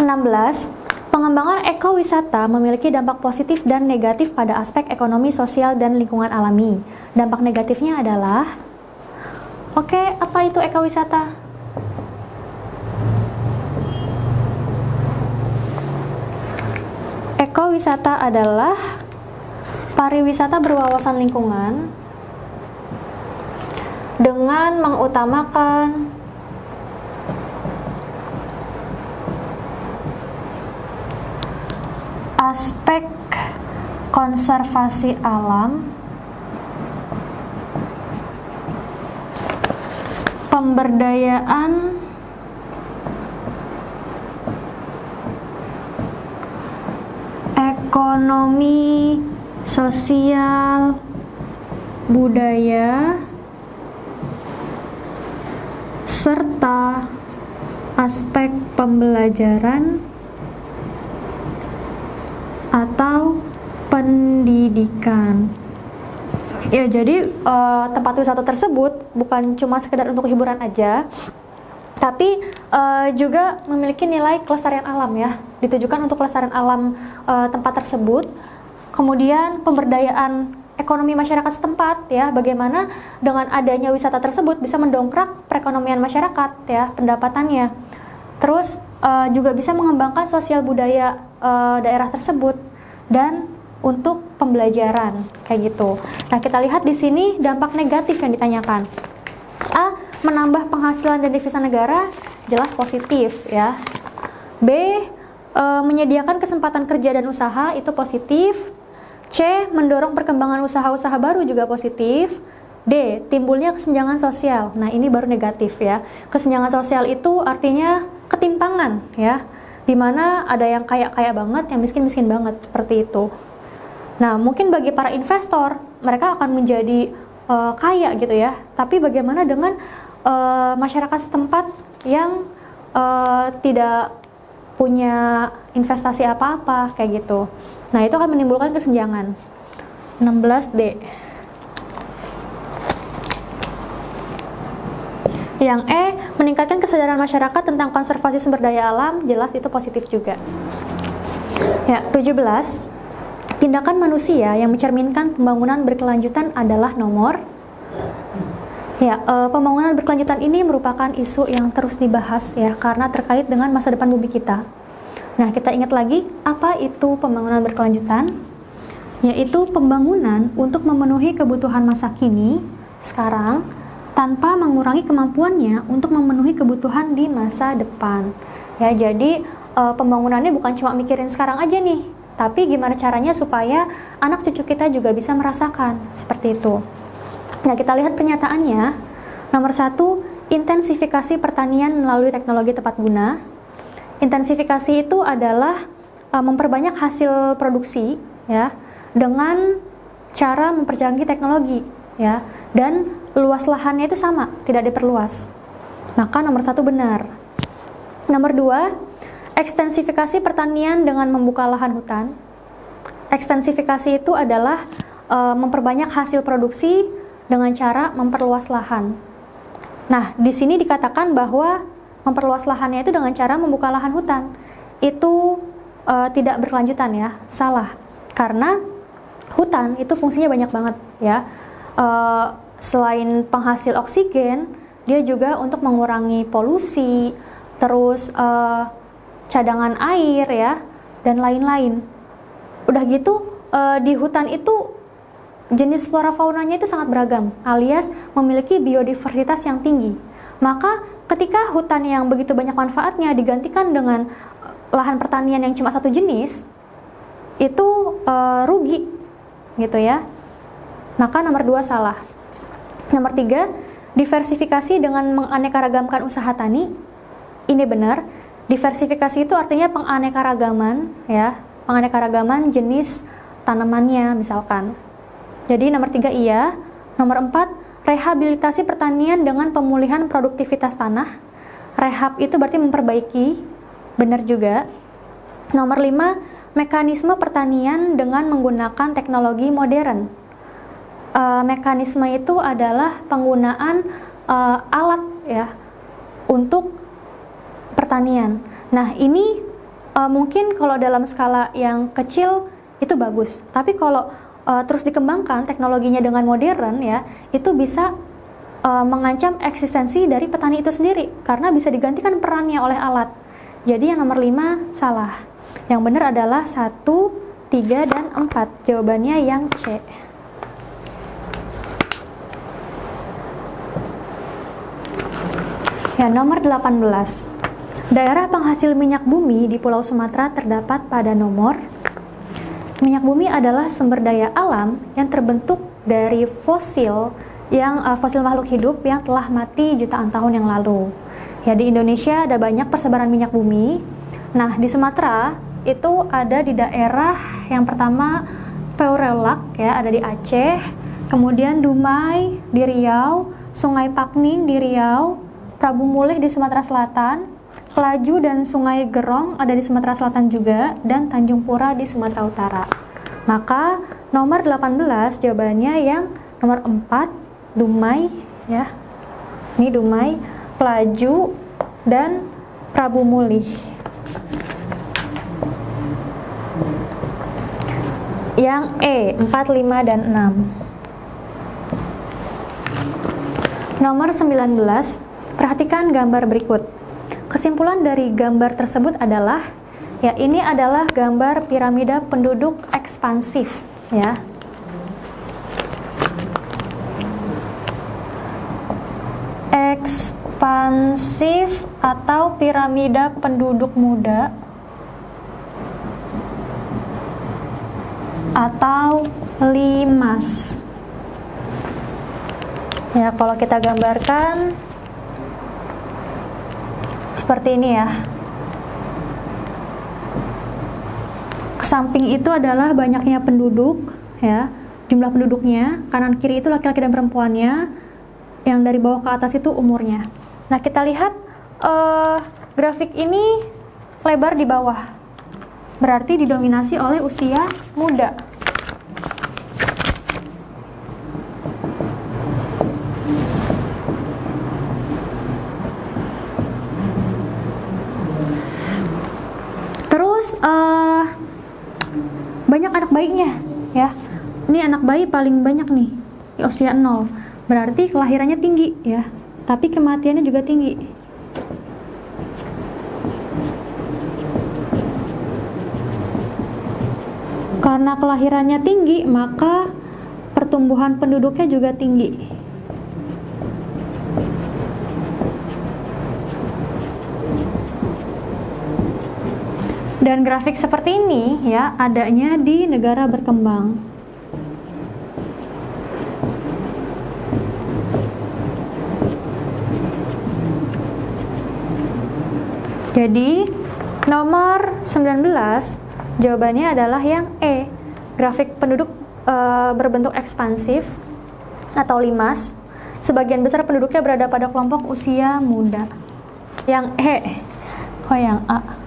16. Pengembangan ekowisata memiliki dampak positif dan negatif pada aspek ekonomi, sosial, dan lingkungan alami. Dampak negatifnya adalah, oke, apa itu ekowisata? Ekowisata adalah pariwisata berwawasan lingkungan dengan mengutamakan aspek konservasi alam, pemberdayaan ekonomi, sosial, budaya, serta aspek pembelajaran atau pendidikan. Ya, jadi tempat wisata tersebut bukan cuma sekedar untuk hiburan aja, tapi juga memiliki nilai kelestarian alam ya, ditujukan untuk kelestarian alam tempat tersebut. Kemudian pemberdayaan ekonomi masyarakat setempat ya, bagaimana dengan adanya wisata tersebut bisa mendongkrak perekonomian masyarakat ya, pendapatannya. Terus juga bisa mengembangkan sosial budaya daerah tersebut dan untuk pembelajaran kayak gitu. Nah, kita lihat di sini dampak negatif yang ditanyakan. A. Menambah penghasilan dan devisa negara, jelas positif ya. B. Menyediakan kesempatan kerja dan usaha, itu positif. C. Mendorong perkembangan usaha-usaha baru, juga positif. D. Timbulnya kesenjangan sosial. Nah, ini baru negatif ya. Kesenjangan sosial itu artinya ketimpangan ya, dimana ada yang kaya-kaya banget, yang miskin-miskin banget, seperti itu. Nah, mungkin bagi para investor, mereka akan menjadi kaya gitu ya, tapi bagaimana dengan masyarakat setempat yang tidak punya investasi apa-apa kayak gitu. Nah, itu akan menimbulkan kesenjangan. 16D. Yang E, meningkatkan kesadaran masyarakat tentang konservasi sumber daya alam, jelas itu positif juga. Ya, 17. Tindakan manusia yang mencerminkan pembangunan berkelanjutan adalah nomor. Ya, pembangunan berkelanjutan ini merupakan isu yang terus dibahas ya, karena terkait dengan masa depan bumi kita. Nah, kita ingat lagi, apa itu pembangunan berkelanjutan? Yaitu pembangunan untuk memenuhi kebutuhan masa kini, sekarang, tanpa mengurangi kemampuannya untuk memenuhi kebutuhan di masa depan. Ya, jadi pembangunannya bukan cuma mikirin sekarang aja nih, tapi gimana caranya supaya anak cucu kita juga bisa merasakan, seperti itu. Nah, kita lihat pernyataannya. Nomor 1, intensifikasi pertanian melalui teknologi tepat guna. Intensifikasi itu adalah memperbanyak hasil produksi ya, dengan cara mempercanggih teknologi ya, dan luas lahannya itu sama, tidak diperluas. Maka nomor 1 benar. Nomor 2, ekstensifikasi pertanian dengan membuka lahan hutan. Ekstensifikasi itu adalah memperbanyak hasil produksi dengan cara memperluas lahan. Nah, di sini dikatakan bahwa memperluas lahannya itu dengan cara membuka lahan hutan. Itu tidak berkelanjutan ya, salah. Karena hutan itu fungsinya banyak banget ya. Selain penghasil oksigen, dia juga untuk mengurangi polusi, terus cadangan air ya, dan lain-lain. Udah gitu, di hutan itu jenis flora faunanya itu sangat beragam, alias memiliki biodiversitas yang tinggi. Maka ketika hutan yang begitu banyak manfaatnya digantikan dengan lahan pertanian yang cuma satu jenis, itu rugi gitu ya. Maka nomor 2 salah. Nomor 3, diversifikasi dengan menganeka-ragamkan usaha tani. Ini benar. Diversifikasi itu artinya penganeka-ragaman ya, penganeka-ragaman jenis tanamannya misalkan. Jadi nomor 3 iya. Nomor 4, rehabilitasi pertanian dengan pemulihan produktivitas tanah. Rehab itu berarti memperbaiki, benar juga. Nomor 5, mekanisme pertanian dengan menggunakan teknologi modern. Mekanisme itu adalah penggunaan alat ya untuk pertanian. Nah, ini Mungkin kalau dalam skala yang kecil itu bagus, tapi kalau terus dikembangkan teknologinya dengan modern ya, itu bisa mengancam eksistensi dari petani itu sendiri karena bisa digantikan perannya oleh alat. Jadi yang nomor 5 salah. Yang benar adalah 1, 3, dan 4. Jawabannya yang C. Ya, nomor 18. Daerah penghasil minyak bumi di Pulau Sumatera terdapat pada nomor. Minyak bumi adalah sumber daya alam yang terbentuk dari fosil makhluk hidup yang telah mati jutaan tahun yang lalu. Ya, di Indonesia ada banyak persebaran minyak bumi. Nah, di Sumatera itu ada di daerah yang pertama Peurelak ya, ada di Aceh, kemudian Dumai di Riau, Sungai Pakning di Riau, Prabu Mulih di Sumatera Selatan, Pelaju dan Sungai Gerong ada di Sumatera Selatan juga, dan Tanjung Pura di Sumatera Utara. Maka nomor 18 jawabannya yang nomor 4, Dumai ya. Ini Dumai, Pelaju, dan Prabu Mulih. Yang E, 4, 5, dan 6. Nomor 19, perhatikan gambar berikut. Kesimpulan dari gambar tersebut adalah, ya ini adalah gambar piramida penduduk ekspansif ya. Ekspansif atau piramida penduduk muda atau limas. Ya, kalau kita gambarkan seperti ini ya. Kesamping itu adalah banyaknya penduduk ya, jumlah penduduknya, kanan kiri itu laki-laki dan perempuannya, yang dari bawah ke atas itu umurnya. Nah, kita lihat grafik ini lebar di bawah, berarti didominasi oleh usia muda. Terus banyak anak bayinya ya. Ini anak bayi paling banyak nih di usia 0. Berarti kelahirannya tinggi ya, tapi kematiannya juga tinggi. Karena kelahirannya tinggi, maka pertumbuhan penduduknya juga tinggi. Dan grafik seperti ini ya adanya di negara berkembang. Jadi nomor 19 jawabannya adalah yang E, grafik penduduk berbentuk ekspansif atau limas. Sebagian besar penduduknya berada pada kelompok usia muda. Yang E, kok yang A?